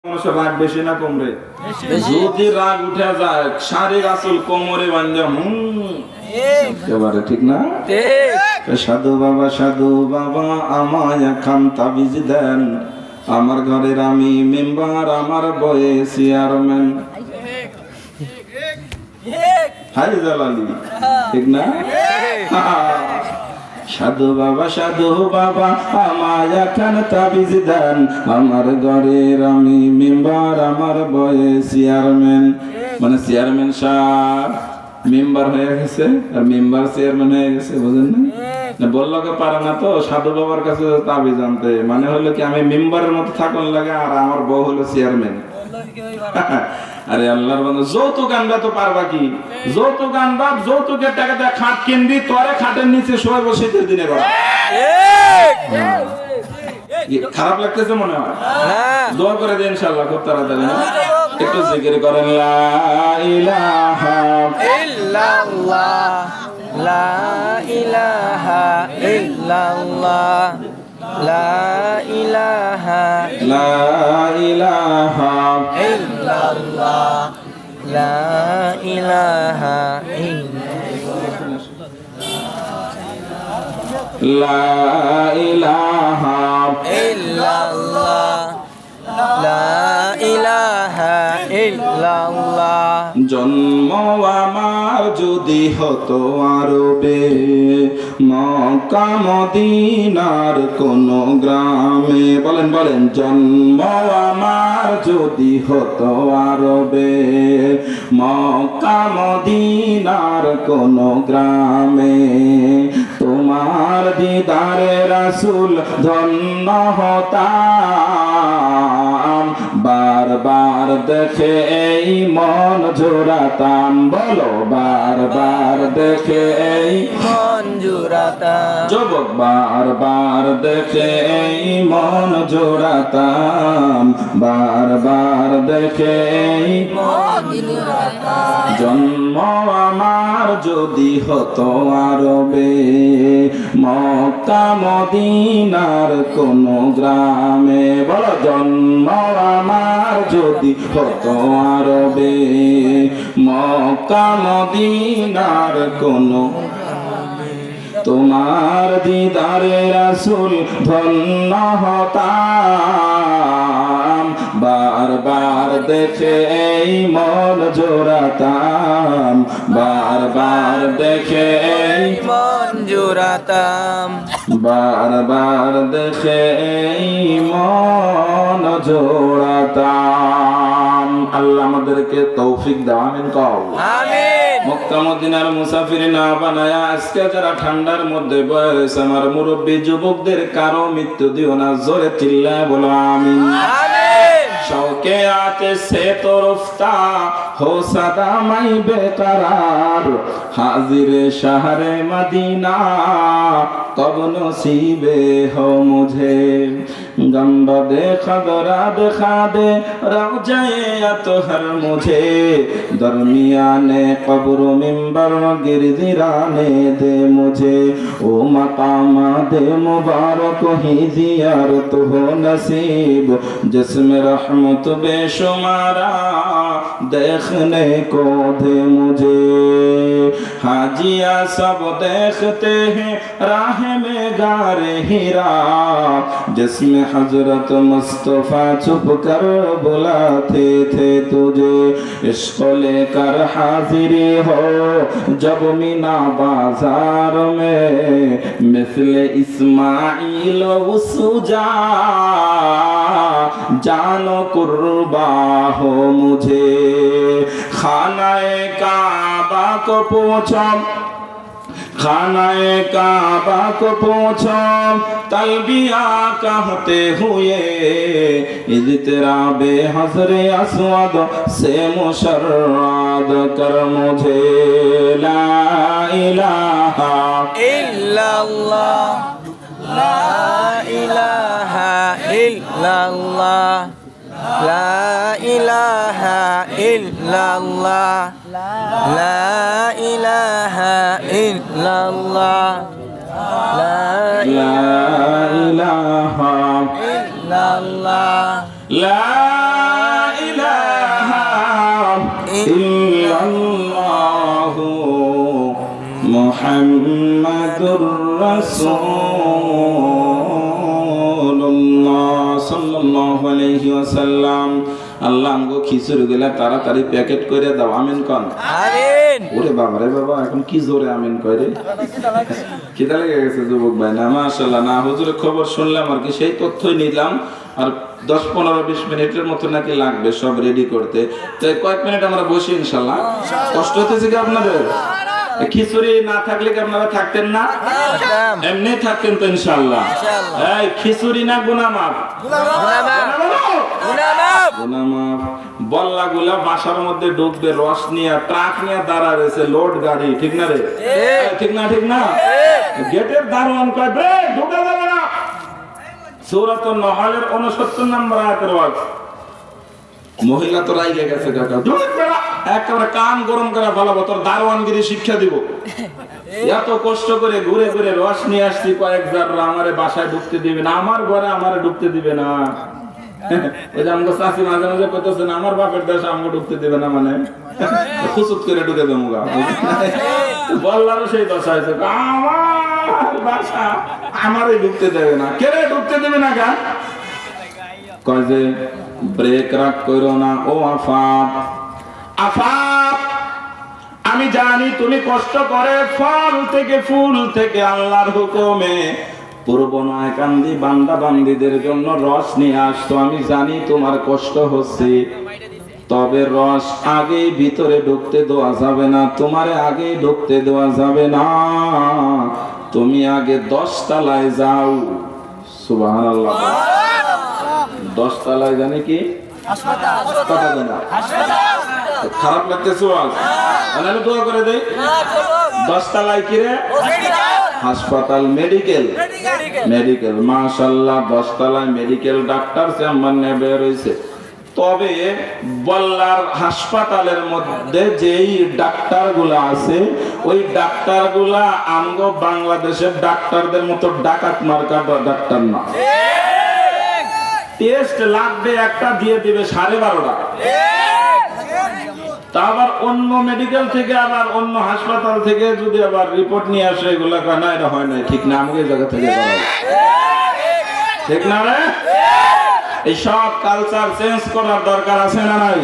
মানুষের রাগ বেশি না কমরে? যদি রাগ উঠে যায় শাড়ির আসল কোমরে বান্ধা একেবারে ঠিক না? সাধু বাবা আমায় খান তাবিজ দেন, আমার ঘরের আমি মেম্বার, আমার বয়ে চেয়ারম্যান। হাই জালালি, ঠিক না? সাধু বাবা আমায় খান তাবিজ দেন, আমার ঘরের আমি মেম্বার, আমার বয়ে চেয়ারম্যান। মানে চেয়ারম্যান সাহেব মেম্বার হয়ে গেছে আর মেম্বার চেয়ারম্যান হয়ে গেছে, বুঝেন না? বললো কে পারে না তো সাধু বাবার কাছে তাবিজ আনতে, মানে হলো কি আমি মেম্বারের মতো থাকুন লাগে আর আমার বউ হলো চেয়ারম্যান। আরে আল্লাহর বান্দা, যৌতুক আনবা তো পারবা কি? যৌতুক আনবা, যৌতুকের টাকা দিয়ে খাট কিনবি, তোরে খাটের নিচে শোয় বসে দিনে করা। খারাপ লাগতেছে মনে হয়? দোয়া করে দিন ইনশাআল্লাহ খুব তাড়াতাড়ি। একটু জিকির করেন লা ইলাহা ইল্লাল্লাহ, লা ইলাহা ইল্লাল্লাহ, লা ইলাহা ইল্লাল্লাহ, লা ইলাহা ইল্লাল্লাহ, লা ইলাহা ইল্লাল্লাহ। জন্ম আমার যদি হতো আরবে, মক্কা মদিনার কোন গ্রামে, বলেন জন্ম আমার যদি হতো আরবে, মক্কা মদিনার কোন গ্রামে, তোমার দিদারে রাসূল ধন্য হতাম, বারবার দেখে এই মন জোড়াতাম, বলো বারবার দেখে এই মন জোড়াতাম, যুবক বারবার দেখে এই মন জোড়াতাম, বারবার দেখে এই মন জোড়াতাম। জন্ম আমার যদি হতো আরবে, মক্কা মদিনার কোন গ্রামে, বলো জন্ম আমার যদি হতো আরবে, মক্কা মদিনার কোন, তোমার দিদারে রাসূল ধন্য হতাম, বারবার দেখে এই মন জোড়াতাম, বারবার দেখে এই মন জোড়াতাম, বারবার দেখে এই মন জোড়াতাম। আল্লাহ আমাদেরকে তৌফিক দাও, আমিন কও আমিন। মক্কা মদিনার মুসাফির না বানায়া আজকে যারা ঠান্ডার মধ্যে বয়ে রয়েছে, আমার মুরব্বী যুবকদের কারো মৃত্যু দিও না, জোরে চিল্লায় বলো আমিন। शौके आते से तो रुफ्ता हो सदा मैं बेकरार, हाजिर शहर मदीना कब नसीबे हो मुझे, गंदा देखा दरा दिखा दे रौजाए अतहर मुझे, दरमियाने कब्र मिंबर गिरगिराने दे मुझे, ओ मकाम दे मुबारक ही जियारत हो नसीब, जिसमें रहमत बेशुमारा देखने को दे मुझे, हाजिया सब देखते हैं राह में गारे हीरा, जिसमें हजरत मुस्तफा छुप कर बुलाते थे तुझे, इश्क लेकर हाजिरी हो जब मीना बाजार में, मिसले इस्माइल उसजा जानो कुर्बा हो मुझे, खानाए काबा को पूछो, खानाए काबा को पूछो तलबिया कहते हुए, इज़्तिराबे हज़रे अस्वद से मुशर्रद कर मुझे, ला इलाहा इल्लल्लाह, ला इलाहा इल्लल्लाह, ला इलाहा इल्लल्लाह, ला इलाहा इल्लल्लाह, ला ইলাহা ইল্লাল্লাহ লা রাসূলুল্লাহ সাল্লাল্লাহু আলাইহি ওয়াসাল্লাম। আল্লাহ আমগো খিচুড়িগুলা তাড়াতাড়ি প্যাকেট করে দাও, আমিন কোন আমিন। ওরে বাবা রে বাবা, এখন কি জোরে আমিন কয় রে, খিদা লেগে গেছে যুবক ভাই। না মাশাআল্লাহ, না হুজুরের খবর শুনলাম আর কি, সেই তথ্যই নিলাম। আর 10-15-20 মিনিটের মতো নাকি লাগবে সব রেডি করতে। তো কয়েক মিনিট আমরা বসি ইনশাআল্লাহ। কষ্ট হতেছে কি আপনাদের? খিচুড়ি না থাকলে কি আপনারা থাকতেন না? এমনি থাকতেন তো ইনশাআল্লাহ। এই খিচুড়ি না গুনাহ মাফ? গুনাহ মাফ। বল্লাগুলা বাসার মধ্যে ঢুকবে, রস নিয়ে ট্রাক নিয়ে দাঁড়া রয়েছে, লোড গাড়ি, ঠিক না রে? ঠিক না? ঠিক না? গেটের দারোয়ান কয় বে ঢুকে যাবে না। সূরাতুন নাহলের 69 নম্বর আয়াতের ওয়াজ। মহিলা তো রাইগে গেছে, কাকা ঢুকবে না, একেবারে কান গরম করে ফেলাবো, তোর দারোয়ানগিরি শিক্ষা দিব। এত কষ্ট করে ঘুরে ঘুরে রস নিয়ে আসছি কয়েক জাররা, আমারে বাসায় ঢুকতে দিবে না, আমার ঘরে আমারে ঢুকতে দিবে না। ওই যে আমগো চাচি মাঝে মাঝে কইতেছেন আমার বাপের দেশে আমগো ঢুকতে দিবে না, মানে খুচুত করে ঢুকে দেবো গা। বললারও সেই দশা হয়েছে, আমার বাসা আমারে ঢুকতে দেবে না। কে রে ঢুকতে দেবে না গা? কয় যে ব্রেক রাখ কইরো না ও আফাত। আফাত, আমি জানি তুমি কষ্ট করে ফল থেকে ফুল থেকে আল্লাহর হুকুমে পূর্ব নয় কান্দি বান্দা বান্দিদের জন্য রস নিয়ে আসতো। আমি জানি তোমার কষ্ট হচ্ছে, তবে রস আগে ভিতরে ঢুকতে দেওয়া যাবে না, তোমারে আগে ঢুকতে দেওয়া যাবে না। তুমি আগে 10 তলায় যাও। সুবহানাল্লাহ। 10 তলায় জানে কি খারাপ লাগতেছে? দোয়া করে দেই। 10 তলায় কি রে? হাসপাতাল, মেডিকেল। মাশাআল্লাহ, 10 তলায় মেডিকেল, ডাক্তার চেম্বার নিয়ে বের হইছে। তবে বল্লার হাসপাতালের মধ্যে যেই ডাক্তারগুলা আছে, ওই ডাক্তারগুলা আমগো বাংলাদেশের ডাক্তারদের মতো ডাকাত মার্কা ডাক্তার না। টেস্ট লাগবে একটা, দিয়ে দিবে 12:30 টাকা। তা আবার অন্য মেডিকেল থেকে, আবার অন্য হাসপাতাল থেকে যদি আবার রিপোর্ট নিয়ে আসে, এগুলা কয় না এটা হয় না, ঠিক না, আমাকে এই জায়গা থেকে করাবো, ঠিক না রে? এই সব কালচার চেঞ্জ করার দরকার আছে না নাই?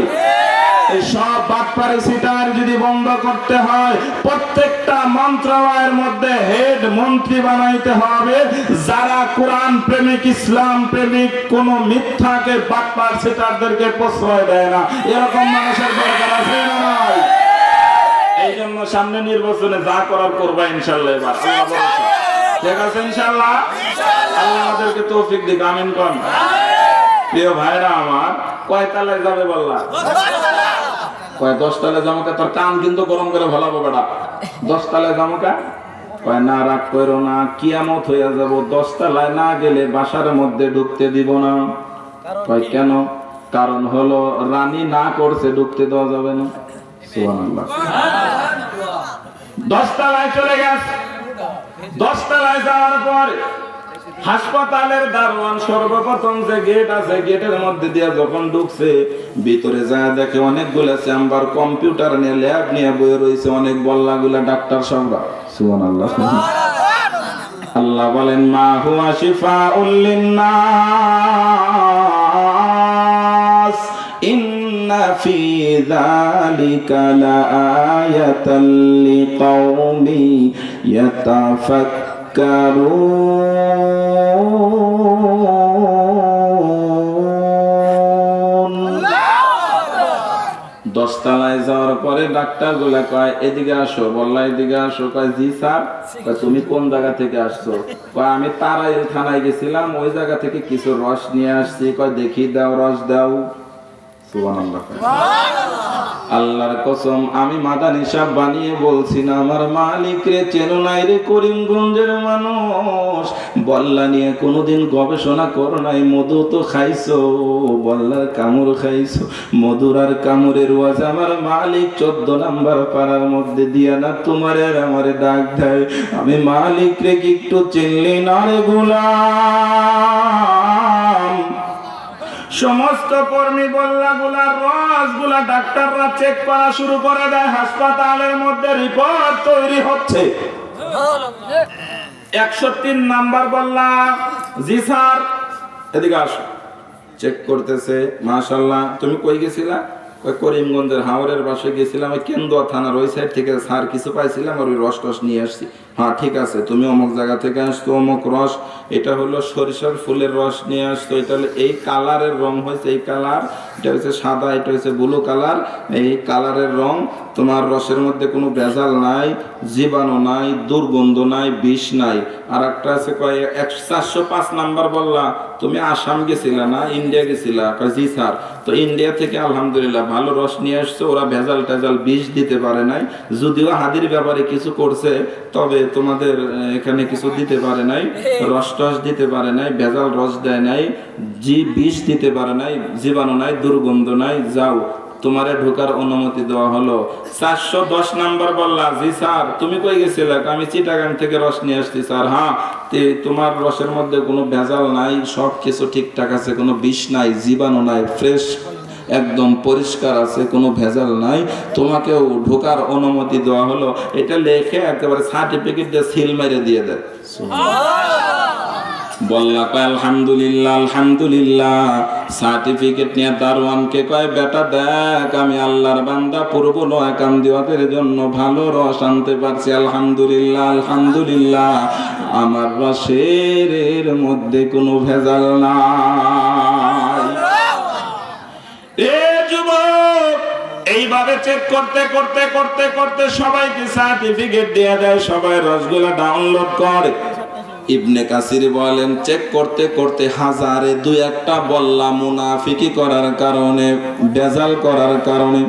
এই সব বাটপারি সিটার যদি বন্ধ করতে হয়, প্রত্যেকটা মন্ত্রণালয়ের মধ্যে হেড মন্ত্রী বানাইতে হবে যারা কোরআন প্রেমিক, ইসলাম প্রেমিক, কোন মিথ্যাকে বাটপার সিটারদেরকে প্রশ্রয় দেয় না। এরকম মানুষের দরকার আছে না নাই? এই জন্য সামনে নির্বাচনে যা করার করবা ইনশাআল্লাহ। এবার ঠিক আছে ইনশাআল্লাহ। আল্লাহ আমাদেরকে তৌফিক দিক, আমিন কোন। প্রিয় ভাইরা আমার, কয় তলায় যাবে বললা? কয় 10 তলায় যামুকা, তোর কান কিন্তু গরম করে ভালাবো বেটা। 10 তলায় যামুকা? কয় না, রাগ করো না, কিয়ামত হইয়া যাব, 10 তলায় না গেলে বাসার মধ্যে ঢুকতে দিব না। কয় কেন? কারণ হলো রানী না করছে, ঢুকতে দেওয়া যাবে না। সুবহানাল্লাহ। 10 তলায় চলে গেছে। 10 তলায় যাওয়ার পর হাসপাতালের দারোয়ান সর্বপ্রথম যে গেট আছে, গেটের মধ্যে দিয়ে যখন ঢুকছে, ভিতরে যায় দেখে অনেকগুলো চেম্বার, কম্পিউটার নিয়ে, ল্যাব নিয়ে বয়ে রয়েছে, অনেক বল্লাগুলা ডাক্তার সবরা। সুবহানাল্লাহ। আল্লাহ বলেন মা হুয়া শিফাউল লিন্নাস ইন্না ফি যালিকা লাআয়াতাল লিকাউমি ইয়াতাফাক্কারুন। 10 তলায় যাওয়ার পরে ডাক্তার গুলা কয় এদিকে আসো, বললা এদিকে আসো। কয় জি স্যার। তুমি কোন জায়গা থেকে আসছো? কয় আমি তারাইল থানায় গেছিলাম, ওই জায়গা থেকে কিছু রস নিয়ে আসছি। কয় দেখি দাও, রস দাও। সুবহানাল্লাহ। আল্লাহর কসম, আমি মাদানী সাহেব বানিয়ে বলছি না, আমার মালিক রে চেনো নাই রে, করিমগঞ্জের মানুষ। বল্লা নিয়ে কোনোদিন গবেষণা করো নাই? মধু তো খাইছো, বল্লার কামড় খাইছো। মধুর আর কামড়ের ওয়াজ আমার মালিক 14 নাম্বার পাড়ার মধ্যে দিয়া না তোমারে আর আমারে ডাক দেয়। আমি মালিক রে কি একটু চিনলি না রে গোলাম? সমস্ত কর্মী বল্লাগুলা রসগুলা ডাক্তাররা চেক করা শুরু করে দেয়। হাসপাতালের মধ্যে রিপোর্ট তৈরি হচ্ছে। 103 নাম্বার বললা। জি স্যার, এদিকে আসো। চেক করতেছে, মাশাআল্লাহ। তুমি কই গেছিলা? করিমগঞ্জের হাওরের পাশে গেছিলাম, ওই কেন্দুয়া থানার ওই সাইড থেকে স্যার কিছু পাইছিলাম, আর ওই রস টস নিয়ে আসছি। হ্যাঁ ঠিক আছে, তুমি অমুক জায়গা থেকে আসতো, অমুক রস, এটা হলো সরিষার ফুলের রস নিয়ে আসতো, এটা হলো এই কালারের রং হয়েছে, এই কালার, এটা হচ্ছে সাদা, এটা হচ্ছে ব্লু কালার, এই কালারের রং। তোমার রসের মধ্যে কোনো ভেজাল নাই, জীবাণু নাই, দুর্গন্ধ নাই, বিষ নাই। আর একটা আছে কয় 405 নাম্বার বললা। তুমি আসাম গেছিলা না ইন্ডিয়া গেছিলা? জি স্যার। তো ইন্ডিয়া থেকে আলহামদুলিল্লাহ ভালো রস নিয়ে আসছে, ওরা ভেজাল টেজাল বিষ দিতে পারে নাই, যদিও হাদির ব্যাপারে কিছু করছে, তবে তোমাদের এখানে কিছু দিতে পারে নাই, রস টস দিতে পারে নাই, ভেজাল রস দেয় নাই, বিষ দিতে পারে নাই, জীবাণু নাই, দুর্গন্ধ নাই, যাও তোমারে ঢোকার অনুমতি দেওয়া হলো। 410 নাম্বার বললা। জি স্যার। তুমি কই গেছিলে? আমি চিটাগাং থেকে রস নিয়ে আসছি স্যার। হ্যাঁ, তোমার রসের মধ্যে কোনো ভেজাল নাই, সব কিছু ঠিকঠাক আছে, কোনো বিষ নাই, জীবাণু নাই, ফ্রেশ একদম পরিষ্কার আছে, কোনো ভেজাল নাই, তোমাকেও ঢোকার অনুমতি দেওয়া হলো। এটা লেখে একেবারে সার্টিফিকেট দিয়ে সিল মেরে দিয়ে দেয়। বললা কয় আলহামদুলিল্লাহ, আলহামদুলিল্লাহ। সার্টিফিকেট নিয়ে দারোয়ানকে কয়, বেটা দেখ, আমি আল্লাহর বান্দা পূর্ব নয়াকাম দিওয়াদের জন্য ভালো রস আনতে পারছি, আলহামদুলিল্লাহ, আলহামদুলিল্লাহ। আমার রসের এর মধ্যে কোনো ভেজাল নাই। এ যুবক, এইভাবে চেক করতে করতে করতে করতে সবাইকে সার্টিফিকেট দেয়া যায়, সবাই রসগুলা ডাউনলোড করে। ইবনে কাসির বলেন, চেক করতে করতে হাজারে দুই একটা বললা মুনাফিকি করার কারণে, ভেজাল করার কারণে,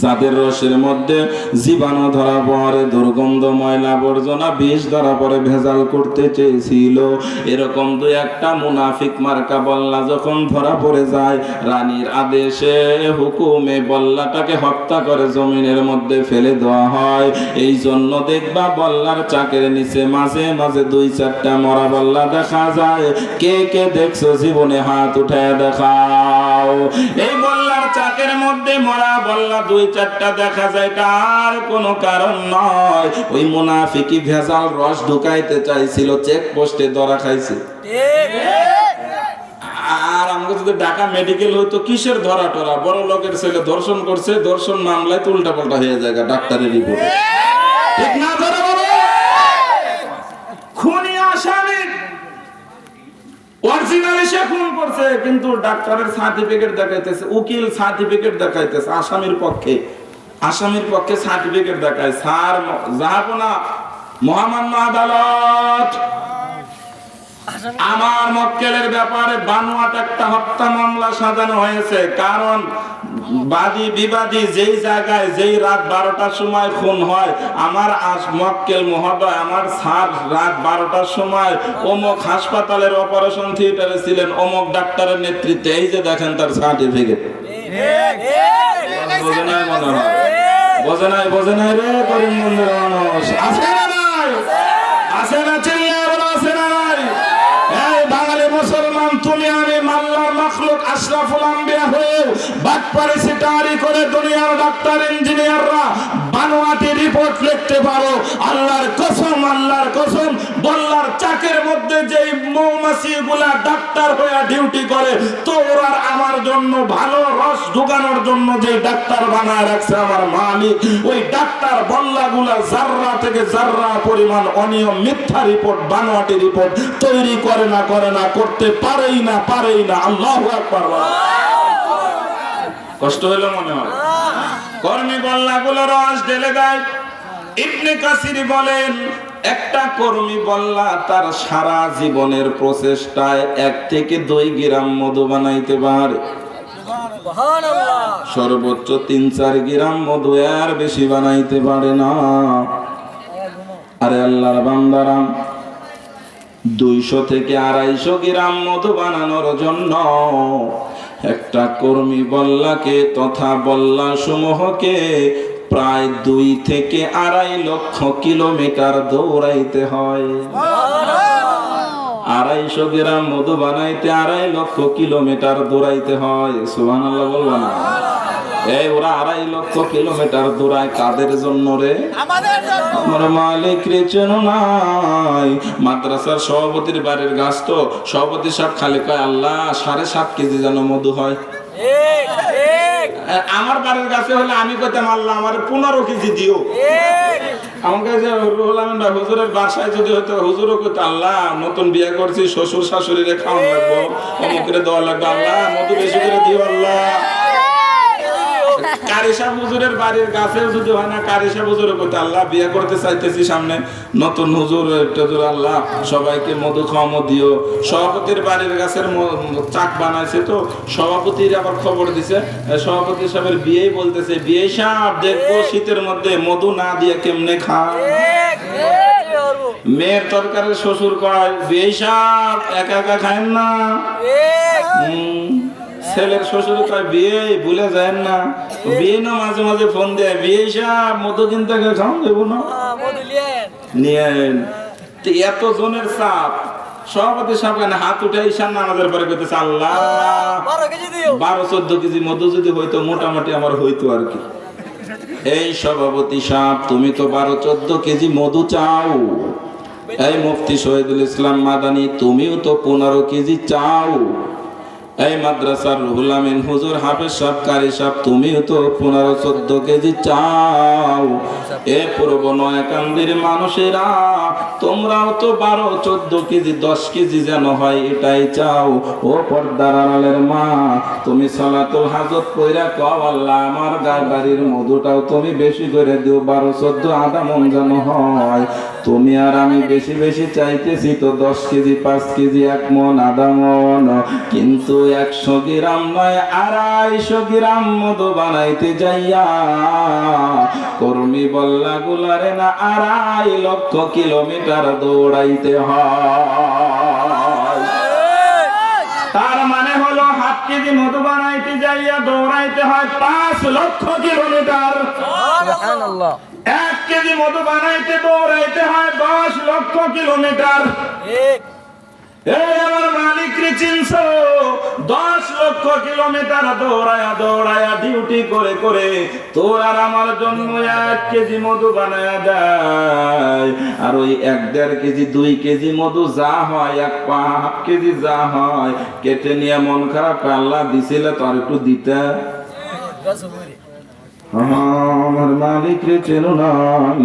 যাদের রসের মধ্যে জীবাণু ধরা পড়ে, দুর্গন্ধ, ময়লা আবর্জনা, বিষ ধরা পড়ে, ভেজাল করতে চেয়েছিল, এরকম দুই একটা মুনাফিক মার্কা বল্লা যখন ধরা পড়ে যায়, রানীর আদেশে হুকুমে বল্লাটাকে হত্যা করে জমিনের মধ্যে ফেলে দেওয়া হয়। এই জন্য দেখবা বল্লার চাকের নিচে মাঝে মাঝে দুই চারটা মরা বল্লা দেখা যায়। কে কে দেখছো জীবনে হাত উঠায় দেখাও। এই বল্লার চাকের মধ্যে মরা বল্লা দুই চারটা দেখা যায়, তার কোনো কারণ নয়, ওই মুনাফিকি ভেজাল রস ঢুকাইতে চাইছিল, চেক পোস্টে ধরা খাইছে। আর আমাকে যদি ঢাকা মেডিকেল হইতো, কিসের ধরা টরা, বড় লোকের ছেলে ধর্ষণ করছে, ধর্ষণ মামলায় তো উল্টা পাল্টা হয়ে যায় ডাক্তারের রিপোর্টে, ঠিক না? ধরা বলো, খুনি আসামি অরিজিনালি সে খুন করছে, কিন্তু ডাক্তারের সার্টিফিকেট দেখাইতেছে, উকিল সার্টিফিকেট দেখাইতেছে, আসামির পক্ষে সার্টিফিকেট দেখায়। স্যার যাবো না মহামান্য আদালত, আমার মক্কেলের ব্যাপারে বানোয়াট একটা হত্যা মামলা সাজানো হয়েছে, কারণ বাদী বিবাদী যেই জায়গায় যেই রাত 12টার সময় খুন হয়, আমার মক্কেল মহোদয়, আমার স্যার রাত 12টার সময় অমুক হাসপাতালের অপারেশন থিয়েটারে ছিলেন, অমুক ডাক্তারের নেতৃত্বে, এই যে দেখেন তার সার্টিফিকেট। বোঝে নাই রে করিমগঞ্জের মানুষ, আছে না নাই? আছে না? চিল্লায় বলো, আছে না নাই? এই বাঙালি মুসলমান, তুমি আমি আল্লাহর মাখলুক আশরাফুল আম্বিয়া হয়ে বাটপারি সিটারি করে দুনিয়ার ডাক্তার ইঞ্জিনিয়াররা বানোয়াটি রিপোর্ট লিখতে পারো, আল্লাহর কসম বল্লার চাকের মধ্যে যেই মৌমাছিগুলা ডাক্তার হয়ে ডিউটি করে, তো ওরা আমার জন্য ভালো রস ঢুকানোর জন্য যে ডাক্তার বানায় রাখছে আমার মালিক, ওই ডাক্তার বল্লাগুলা জাররা থেকে জাররা পরিমাণ অনিয়ম, মিথ্যা রিপোর্ট, বানোয়াটি রিপোর্ট তৈরি করে না, করতে পারেই না। আল্লাহু আকবার। কষ্ট হলো মনে হয়? কর্মী বল্লাগুলো রস ঢেলে দেয়। ইবনে কাসির বলেন, একটা কর্মী বল্লা তার সারা জীবনের প্রচেষ্টায় 1 থেকে 2 গ্রাম মধু বানাইতে পারে, সর্বোচ্চ 3-4 গ্রাম মধু, আর বেশি বানাইতে পারে না। আরে আল্লাহর বান্দারা, 200 থেকে 250 গ্রাম মধু বানানোর জন্য একটা কর্মী বল্লাকে তথা বল্লা সমূহকে প্রায় 2 থেকে 2.5 লক্ষ কিলোমিটার দৌড়াইতে হয়। 250 গ্রাম মধু বানাইতে 2.5 লক্ষ কিলোমিটার দৌড়াইতে হয়। সুবহানাল্লাহ বলবা না? এই ওরা 2.5 লক্ষ কিলোমিটার দৌড়ায় কাদের জন্য রে? আমার মালিক রে চেনো নাই? মাদ্রাসার সভাপতির বাড়ির গাছ তো, সভাপতি সাহেব খালি কয় আল্লাহ 7.5 কেজি যেন মধু হয়। আমার বাড়ির গাছে হলে আমি কইতাম আল্লাহ আমার 15 কেজি দিও। আমাকে যে হুজুরের বাসায় যদি হতো, হুজুরও কইতো আল্লাহ নতুন বিয়ে করছি, শ্বশুর শাশুড়িরে খাওয়ান লাগবো, অমুকরে দেওয়া লাগবে, আল্লাহ মধু বেশি করে দিও আল্লাহ। কারি সাহেব হুজুরের বাড়ির গাছেও যদি হয় না, কারি সাহেব হুজুরে কইতো আল্লাহ বিয়ে করতে চাইতেছি সামনে, নতুন হুজুর টুজুর আল্লাহ সবাইকে মধু খাওয়ামো দিও। সভাপতির বাড়ির গাছের চাক বানাইছে তো, সভাপতির আবার খবর দিছে, সভাপতি সাহেবের বিয়েই বলতেছে বিয়ে সাহেব দেখবো শীতের মধ্যে মধু না দিয়ে কেমনে খায়। মেয়ের তরকারির শ্বশুর কয় বিয়ে সাহেব একা একা খায়েন না। ছেলের শ্বশুর কয় বিয়ে ভুলে যায় না, বিয়ে না মাঝে মাঝে ফোন দেয় বিয়ে সাহেব মধু কিনতে খাওয়ান দেবো না নিয়েন। এত জনের চাপ, সভাপতি সাহেব হাত উঠে ঈশান নামাজের পরে কইতেছে আল্লাহ 12-14 কেজি মধু যদি হইতো মোটামুটি আমার হইতো আর কি। এই সভাপতি সাহেব তুমি তো 12-14 কেজি মধু চাও, এই মুফতি শহীদুল ইসলাম মাদানী তুমিও তো 15 কেজি চাও, এই মাদ্রাসার রুহুল আমিন হুজুর হাফেজ সাহেব কারি সাহেব তুমিও তো 15-14 কেজি চাও। এ পূর্ব নয়াকান্দির মানুষেরা তোমরাও তো 12-14 কেজি 10 কেজি যেন হয় এটাই চাও। ও পর্দার আড়ালের মা তুমি সালাতুল হাজত কইরা কও আল্লাহ আমার গায়ে বাড়ির মধুটাও তুমি বেশি করে দিও, 12-14 আধা মন যেন হয়। তুমি আর আমি বেশি বেশি চাইতেছি তো 10 কেজি 5 কেজি 1 মন আধা মন, কিন্তু 100 গ্রাম নয় 250 গ্রাম মধু বানাইতে যাইয়া কর্মী বল্লা গুলারে না 2.5 লক্ষ কিলোমিটার দৌড়াইতে হয়। তার মানে হলো 1/2 কেজি মধু বানাইতে যাইয়া দৌড়াইতে হয় 5 লক্ষ কিলোমিটার। সুবহানাল্লাহ। 1 কেজি মধু বানাইতে দৌড়াইতে হয় 10 লক্ষ কিলোমিটার। আমার মালিক রে চিনছো? 10 লক্ষ কিলোমিটার দৌড়ায়া দৌড়ায়া ডিউটি করে করে তোর আর আমার জন্য 1 কেজি মধু বানায়া দেয়। আর ওই 1-1.5 কেজি 2 কেজি মধু যা হয় 1/2 কেজি যা হয় কেটে নিয়ে মন খারাপ আল্লাহ দিছিলে তো আর একটু দিতে। আমার মালিক রে চেনো নাই?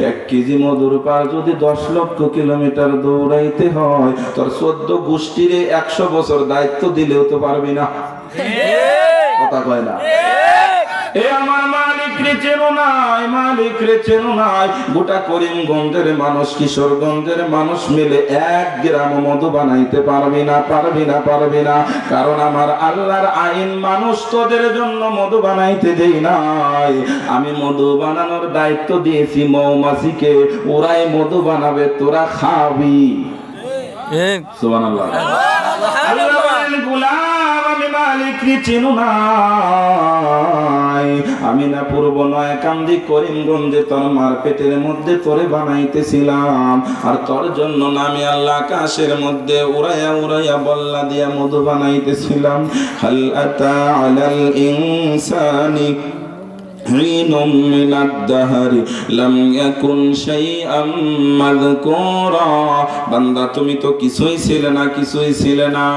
1 কেজি মধুর পার যদি 10 লক্ষ কিলোমিটার দৌড়াইতে হয় তোর 14 গোষ্ঠীরে 100 বছর দায়িত্ব দিলেও তো পারবি না। কথা কয় না? এ আমার মালিক রে চেনো নাই? মালিক রে চেনো নাই? গোটা করিমগঞ্জের মানুষ কিশোরগঞ্জের মানুষ মিলে 1 গ্রাম মধু বানাইতে পারবি না, পারবি না, পারবি না। কারণ আমার আল্লাহর আইন মানুষ তোদের জন্য মধু বানাইতে দেই নাই, আমি মধু বানানোর দায়িত্ব দিয়েছি মৌমাছিকে, ওরাই মধু বানাবে তোরা খাবি। সুবহানাল্লাহ। আল্লাহ বলেন গোলাম আমি মালিক রে চেনো নাই? আমি না পূর্ব নয়াকান্দি করিমগঞ্জে তোর মার পেটের মধ্যে তোরে বানাইতেছিলাম, আর তোর জন্য না আমি আল্লাহ আকাশের মধ্যে উড়াইয়া উড়াইয়া বল্লা দিয়া মধু বানাইতেছিলাম। হাল আতা আলাল ইনসানি حين من الدهر لم يكن شيئا مذكورا। বান্দা তুমি তো কিছুই ছিলে না, কিছুই ছিলে না,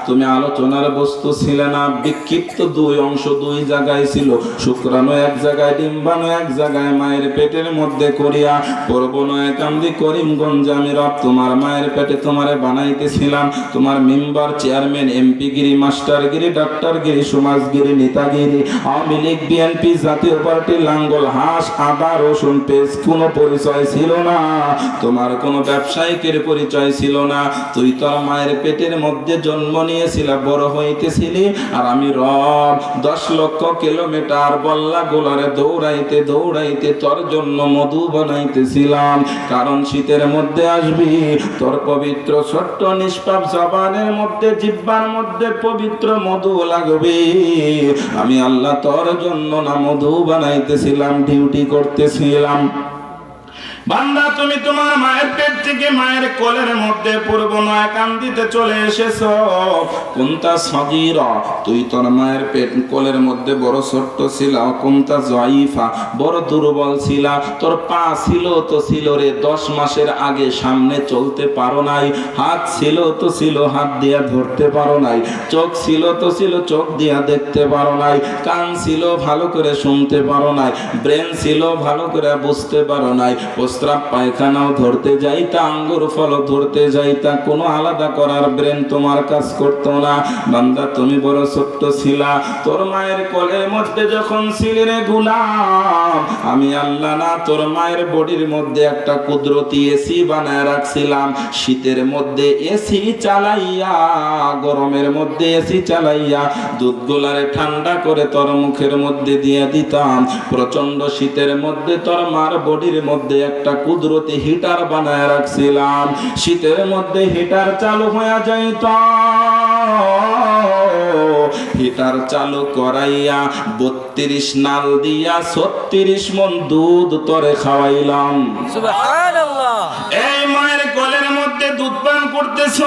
তুমি আলোচনার বস্তু ছিলে না। বিক্ষিপ্ত 2 অংশ 2 জায়গায় ছিল, শুক্রাণু 1 জায়গায়, ডিম্বাণু 1 জায়গায়, মায়ের পেটের মধ্যে করিয়া পূর্ব নয়াকান্দি করিমগঞ্জ আমি রব তোমার মায়ের পেটে তোমারে বানাইতেছিলাম। তোমার মেম্বার চেয়ারম্যান এমপিগিরি মাস্টারগিরি ডাক্তারগিরি সমাজগিরি নেতাগিরি আওয়ামী লীগ বিএনপি জাতীয় পার্টি লাঙ্গল হাঁস আদা রসুন পেস্ট কোনো পরিচয় ছিল না, তোমার কোনো ব্যবসায়িকের পরিচয় ছিল না। তুই তোর মায়ের পেটের মধ্যে জন্ম নিয়েছিল, বড় হইতেছিলি, আর আমি রব 10 লক্ষ কিলোমিটার বল্লা গোলারে দৌড়াইতে দৌড়াইতে তোর জন্য মধু বানাইতেছিলাম। কারণ শীতের মধ্যে আসবি, তোর পবিত্র ছোট্ট নিষ্পাপ জবানের মধ্যে জিহ্বার মধ্যে পবিত্র মধু লাগবে। আমি আল্লাহ তোর জন্য না মধু বানাইতেছিলাম, ডিউটি করতেছিলাম। বান্দা তুমি তোমার মায়ের পেট থেকে মায়ের কোলের মধ্যে পূর্ব নয় কান্দিতে চলে এসেছো। কোনটা সগীরা, তুই তোর মায়ের পেট কোলের মধ্যে বড় ছোট্ট ছিল। কোনটা জয়ীফা, বড় দুর্বল ছিল। তোর পা ছিল তো ছিল রে 10 মাসের আগে, সামনে চলতে পারো নাই। হাত ছিল তো ছিল, হাত দিয়া ধরতে পারো নাই। চোখ ছিল তো ছিল, চোখ দিয়া দেখতে পারো নাই। কান ছিল, ভালো করে শুনতে পারো নাই। ব্রেন ছিল, ভালো করে বুঝতে পারো নাই। প্রস্রাব পায়খানাও ধরতে যাইতা, আঙ্গুর ফলও ধরতে যাইতা, কোনো আলাদা করার ব্রেন তোমার কাজ করতো না। বান্দা তুমি বড় ছোট্ট ছিলা। তোর মায়ের কোলের মধ্যে যখন ছিলি রে গোলাম, আমি আল্লাহ না তোর মায়ের বডির মধ্যে একটা কুদরতি এসি বানায় রাখছিলাম। শীতের মধ্যে এসি চালাইয়া, গরমের মধ্যে এসি চালাইয়া দুধ গোলারে ঠান্ডা করে তোর মুখের মধ্যে দিয়ে দিতাম। প্রচন্ড শীতের মধ্যে তোর মার বডির মধ্যে একটা কুদরতি হিটার বানায় রাখছিলাম। শীতের মধ্যে হিটার চালু হয়ে যাইত। হিটার চালু করাইয়া 32 নাল দিয়া 36 মণ দুধ তোরে খাওয়াইলাম। সুবহানাল্লাহ। এই মায়ের কোলের মধ্যে দুধ পান করতেছ,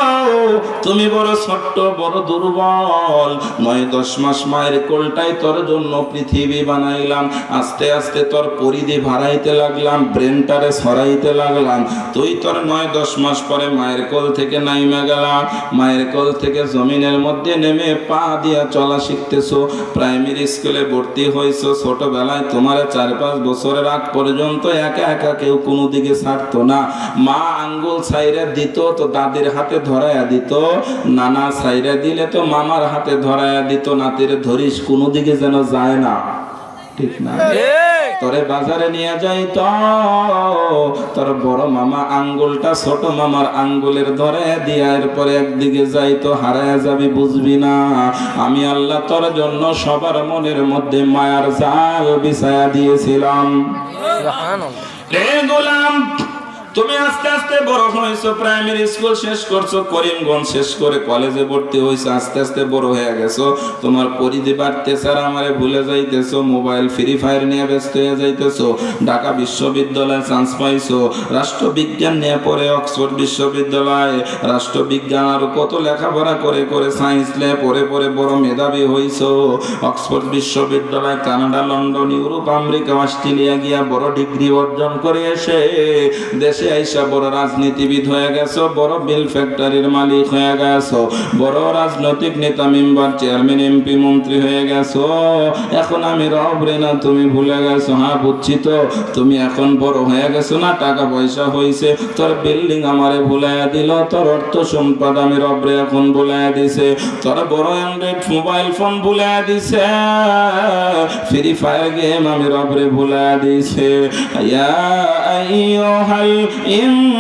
তুমি বড় ছোট্ট, বড় দুর্বল। 9-10 মাস মায়ের কোলটাই তোর জন্য পৃথিবী বানাইলাম। আস্তে আস্তে তোর পরিধি বাড়াইতে লাগলাম, ব্রেনটারে সরাইতে লাগলাম। তুই তোর 9-10 মাস পরে মায়ের কোল থেকে নাইমা গেলাম। মায়ের কোল থেকে জমিনের মধ্যে নেমে পা দিয়া চলা শিখতেছো। প্রাইমারি স্কুলে ভর্তি হয়েছো। ছোটবেলায় তোমার 4-5 বছরের আগ পর্যন্ত একা একা কেউ কোনো দিকে ছাড়তো না। মা আঙ্গুল ছাইরা দিত তো দাদির হাতে ধরাইয়া দিত, নানা ছাইরা দিলে তো মামার হাতে ধরাইয়া দিত। নাতির ধরিস, কোনো দিকে যেন যায় না, ঠিক না? তোরে বাজারে নিয়ে যাইত, তোর বড় মামা আঙ্গুলটা ছোট মামার আঙ্গুলের ধরে দিয়া এরপরে একদিকে যাইতো। হারায়া যাবি, বুঝবি না। আমি আল্লাহ তোর জন্য সবার মনের মধ্যে মায়ার জাল বিছায়া দিয়েছিলাম। রে গোলাম, তুমি আস্তে আস্তে বড় হয়েছো। প্রাইমারি স্কুল শেষ করছো, করিমগঞ্জ শেষ করে কলেজে ভর্তি হয়েছো। আস্তে আস্তে বড় হয়ে গেছো। তোমার পরিধি বাড়তেছে আর আমারে ভুলে যাইতেছো। মোবাইল ফ্রি ফায়ার নিয়ে ব্যস্ত হয়ে যাইতেছো। ঢাকা বিশ্ববিদ্যালয়ে চান্স পাইছো। রাষ্ট্রবিজ্ঞান নিয়ে পড়ে অক্সফোর্ড বিশ্ববিদ্যালয়ে রাষ্ট্রবিজ্ঞান আর কত লেখাপড়া করে করে সায়েন্স নিয়ে পড়ে পড়ে বড় মেধাবী হইছো। অক্সফোর্ড বিশ্ববিদ্যালয়, Canada, London, Europe, America, Australia গিয়া বড় ডিগ্রি অর্জন করে এসে দেশে আইসা বড় রাজনীতিবিদ হয়ে গেছো, বড় বিল ফ্যাক্টরির মালিক হয়ে গেছো, বড় রাজনৈতিক নেতা, মেম্বার, চেয়ারম্যান, এমপি, মন্ত্রী হয়ে গেছো। এখন আমি রব রে না, তুমি ভুলে গেছো? হ্যাঁ বুঝছি তো, তুমি এখন বড় হয়ে গেছো না, টাকা পয়সা হইছে, তোর বিল্ডিং আমারে ভুলাইয়া দিল, তোর অর্থ সম্পদ আমি রব রে এখন ভুলাইয়া দিছে, তোর বড় অ্যান্ড্রয়েড মোবাইল ফোন ভুলাইয়া দিছে, ফ্রি ফায়ার গেম আমি রব রে ভুলাইয়া দিছে। ইয়া আইয়ুহাল ইনসান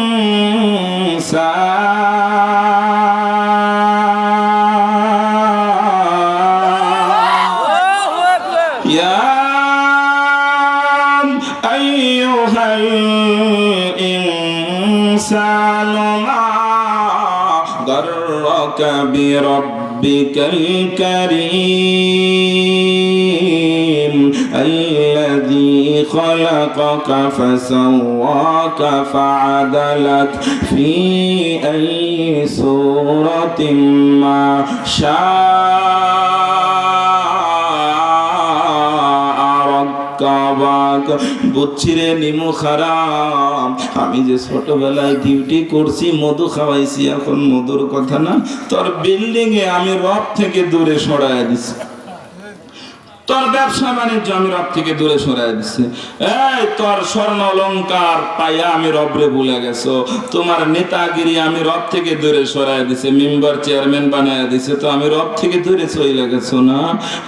ইয়া আইয়ুহাল ইনসানু মা গাররাকা বিরাব্বিকাল কারীম الذي خلقك فسواك فعدلك في أي صورة ما شاء ركبك। বুঝছি রে নিমু খারাম, আমি যে ছোটবেলায় ডিউটি করছি, মধু খাওয়াইছি, এখন মধুর কথা না, তোর বিল্ডিং এ আমি রব থেকে দূরে সরাইয়া দিছি। তোর ব্যবসা বাণিজ্য আমি রব থেকে দূরে সরাই দিছে। এই তোর স্বর্ণ অলংকার পাইয়া আমি রবরে ভুলে গেছো। তোমার নেতাগিরি আমি রব থেকে দূরে সরাই দিছে, মেম্বার, চেয়ারম্যান বানায় দিছে, তো আমি রব থেকে দূরে চলে গেছো না?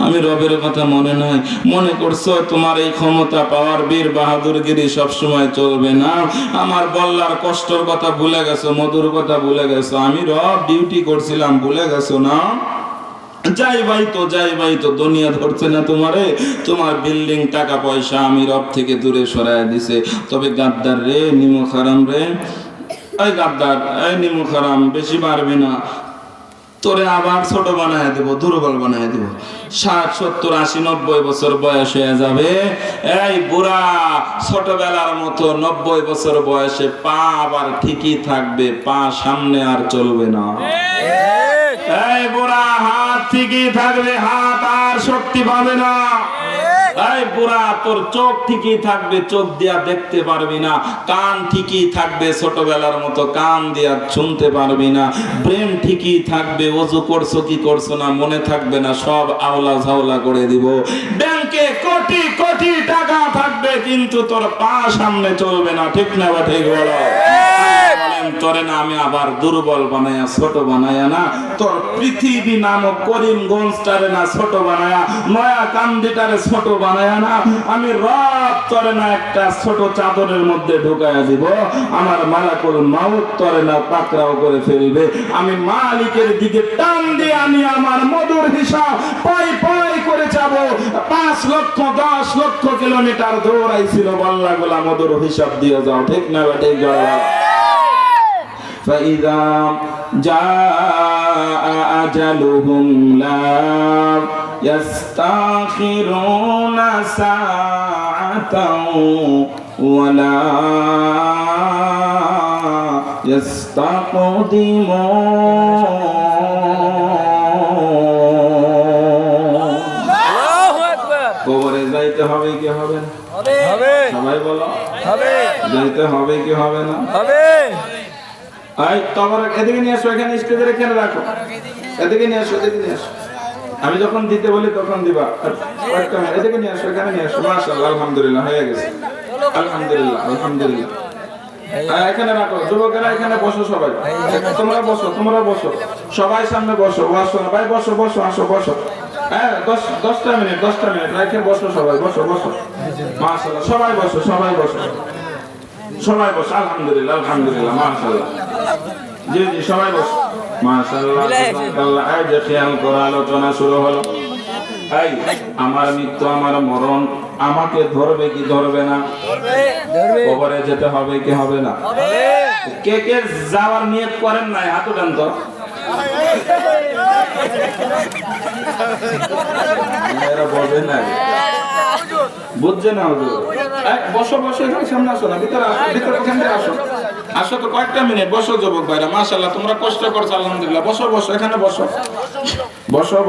আমি রবের কথা মনে নাই, মনে করছো তোমার এই ক্ষমতা, পাওয়ার, বীর বাহাদুরগিরি সবসময় চলবে না? আমার বল্লার কষ্টর কথা ভুলে গেছো, মধুর কথা ভুলে গেছো। আমি রব ডিউটি করছিলাম, ভুলে গেছো না? যাই ভাই তো দুনিয়া ধরছে না তোমারে, তোমার বিল্ডিং, টাকা পয়সা আমি রব থেকে দূরে সরাই দিছে। তবে গাদ্দার রে, নিমু খারাম রে, এই গাদ্দার, এই নিমু খারাম, বেশি পারবে না। তোরে আবার ছোট বানায় দেব, দুর্বল বানায় দেব। 60, 70, 80, 90 বছর বয়স হয়ে যাবে, এই বুড়া ছোটবেলার মতো 90 বছর বয়সে পা আবার ঠিকই থাকবে, পা সামনে আর চলবে না। এই বুড়া হাত ঠিকই থাকবে, হাত আর শক্তি পাবে না। এই বুড়া তোর চোখ ঠিকই থাকবে, চোখ দিয়া দেখতে পারবি না। কান ঠিকই থাকবে ছোটবেলার মতো, কান দিয়া শুনতে পারবি না। ব্রেন ঠিকই থাকবে, ওযু করছো কি করছো না মনে থাকবে না, সব আওলা ঝাওলা করে দিব। ব্যাংকে কোটি কোটি টাকা থাকবে, কিন্তু তোর পা সামনে চলবে না। ঠিক না বা ঠিক বলো? তোরে না আমি আবার দুর্বল বানায়া ছোট বানায়া না, তোর পৃথিবী নামক করিমগঞ্জটারে না ছোট বানায়া, নয়া কান্দিটারে ছোট বানায়া না, আমি রব তোরে না একটা ছোট চাদরের মধ্যে ঢুকায়া দিব। আমার মালাকুল মাউত তোরে না পাকড়াও করে ফেলবে। আমি মালিকের দিকে টান দিয়ে আমি আমার মধুর হিসাব পাই পাই করে যাব। 5 লক্ষ 10 লক্ষ কিলোমিটার দৌড়াইছিল বল্লাগুলা, মধুর হিসাব দিয়ে যাও। ঠিক না ঠিক? فإذا جاء أجلهم لا يستأخرون ساعة ولا يستقدمون। কবরে যাইতে হবে কি হবে না? হবে। সবাই বলো হবে। যাইতে হবে কি হবে না? হবে। এই তোমার এদিকে নিয়ে আসো, এখানে স্টেজের এখানে রাখো, এদিকে নিয়ে আসো, এদিকে নিয়ে আসো। আমি যখন দিতে বলি তখন দিবা। এদিকে নিয়ে আসো, এখানে নিয়ে আসো। মাশাআল্লাহ, আলহামদুলিল্লাহ, হয়ে গেছে। আলহামদুলিল্লাহ, আলহামদুলিল্লাহ। এখানে রাখো, যুবকেরা এখানে বসো, সবাই তোমরা বসো, তোমরা বসো, সবাই সামনে বসো। বসো ভাই, বসো বসো, আসো বসো। হ্যাঁ 10টা মিনিট রেখে বসো, সবাই বসো বসো। মাশাআল্লাহ, সবাই বসো, সবাই বসো, সবাই বসো। আলহামদুলিল্লাহ, আলহামদুলিল্লাহ, মাশাআল্লাহ। জি জি, সবাই বসো। মাশাআল্লাহ, সুবহানাল্লাহ। এই যে খেয়াল করে আলোচনা শুরু হলো। এই আমার মৃত্যু, আমার মরণ আমাকে ধরবে কি ধরবে না? ধরবে। কবরে যেতে হবে কি হবে না? হবে। কে কে যাওয়ার নিয়ত করেন নাই হাত উঠান তো। এরা বলবে না, বুঝছে না হুজুর। বসো বসো, এখানে সামনে আসো না, ভিতরে আসো, ভিতরে এখানে আসো, আসো তো কয়েকটা মিনিট বসো যুবক ভাইরা। মাশাআল্লাহ, তোমরা কষ্ট করছো, আলহামদুলিল্লাহ। বসো বসো, এখানে বসো, বসো।